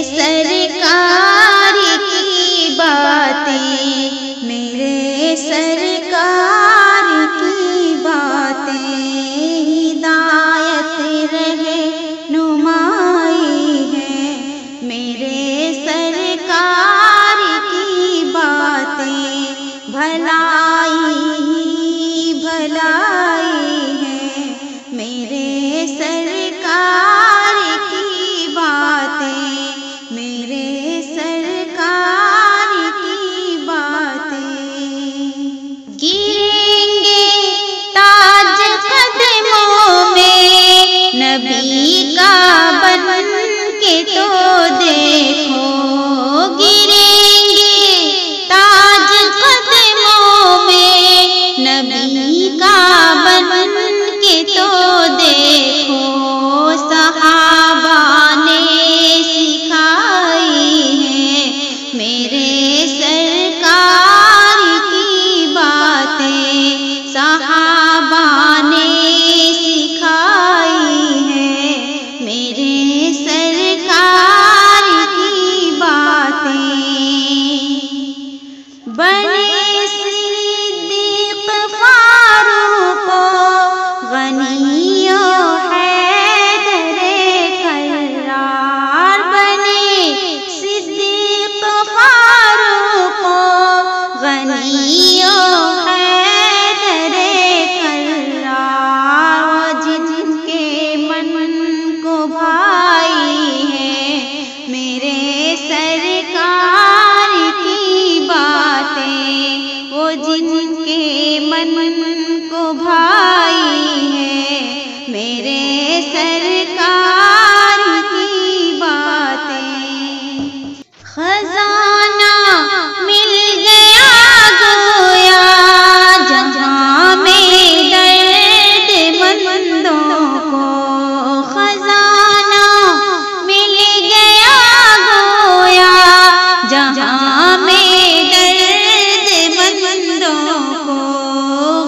سرکار کی باتیں، میرے سرکار کی باتیں ہدایت رہے نمائی ہے، میرے سرکار کی باتیں بھلائی ہی بھلائی ہے، میرے سرکار کی باتیں، میرے سرکار کی باتیں گریں گے تاج قدموں میں نبی کا بن کے تو دیکھو، گریں گے تاج قدموں میں نبی کا بن کے تو دیکھو، صحابہ نے سکھائی ہے میرے سرکار کی باتیں، صحابہ نے سکھائی ہے میرے سرکار کی باتیں، بنے صدیق فاروق غنی و حیدر کرار، بنے صدیق فاروق غنی و حیدر کرار، جن کے من کو بھائی ہے میرے سرکار کی باتیں، وہ جن کے من کو بھائی ہے میرے سرکار کی باتیں، خزانہ مل گیا گویا جہاں میں درد مندوں کو، خزانہ مل گیا گویا جہاں میں درد مندوں کو،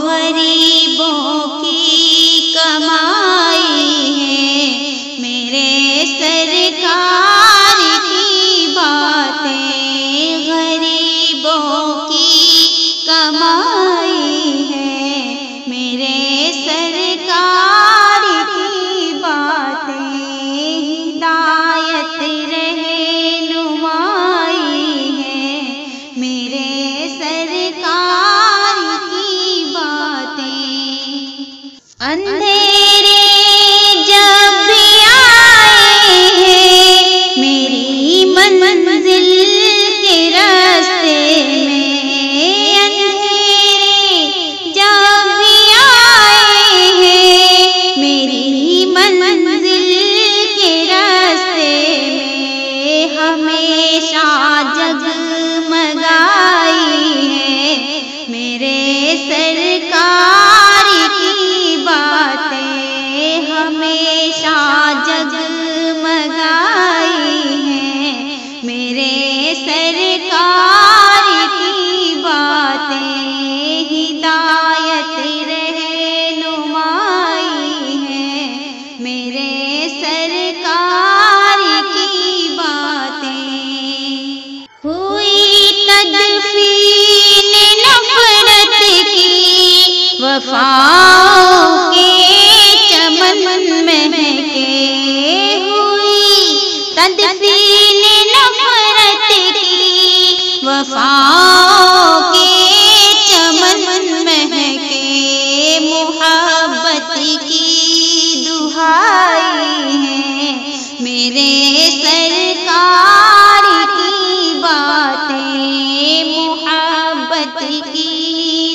غریبوں کی کمائی ہے میرے سرکار کی باتیں، غریبوں کی کمائی ہے میرے سرکار کی باتیں، ہدایت رہے نمائی ہے میرے سرکار کی باتیں، اندھیرے جب بھی آئے ہیں میری منزل کے راستے میں، اندھیرے جب بھی آئے ہیں میری منزل کے راستے میں، ہمیشہ جگمگائی ہے میرے سرکار کی باتیں، ہمیشہ جگمگائی ہے میرے سرکار کی باتیں، ہدایت رہے نمائی ہے میرے سرکار کی باتیں، ہوئی تدفین نفرت کی وفاؤں کے چمن مہکے، ہوئی تدفین نفرت کی وفاؤں کے چمن مہکے، محبت کی دہائی ہے میرے سرکار کی باتیں، محبت کی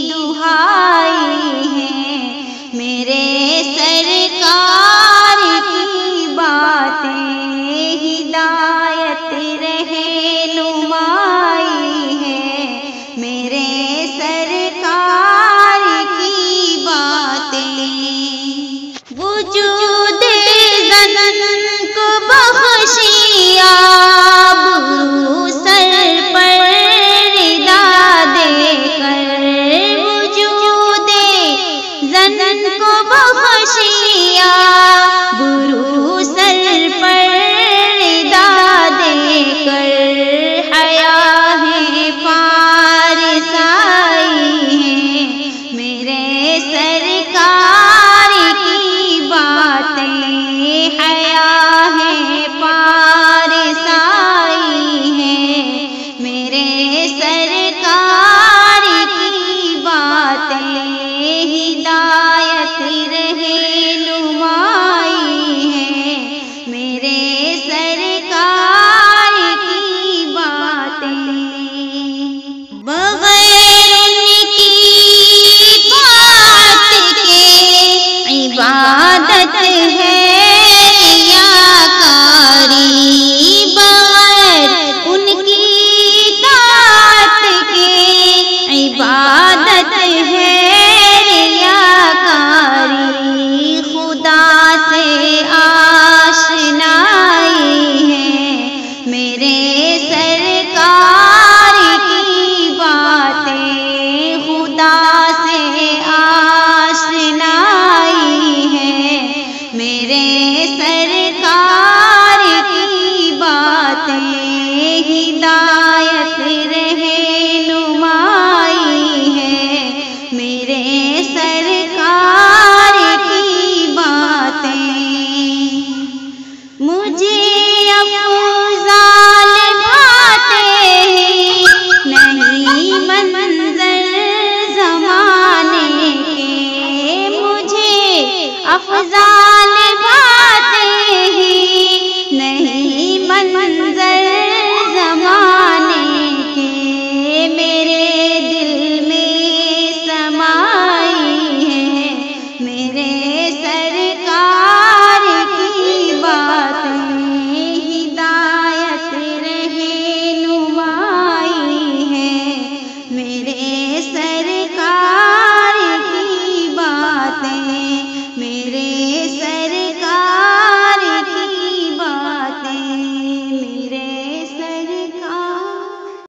دہائی ہے میرے سرکار کی باتیں، ہدایت رہے نمائی ہے میرے سرکار کی باتیں، وجود زن کو بخشیا کاری بغیر ان کی طاعت کے عبادت ہے ریاکاری خدا سے آشنائی ہے میرے سرکار کی باتیں خدا سے آشنائی ہے میرے سرکار کی باتیں ہدایت رہنمائی ہے میرے سرکار کی باتیں مجھے افضال بھاتے نہیں منظر زمانے کے مجھے افضال بھاتے نہیں منظر زمانے کے میرے دل میں سمائی ہے میرے سرکار کی باتیں ہدایت رہنمائی ہے میرے سرکار کی باتیں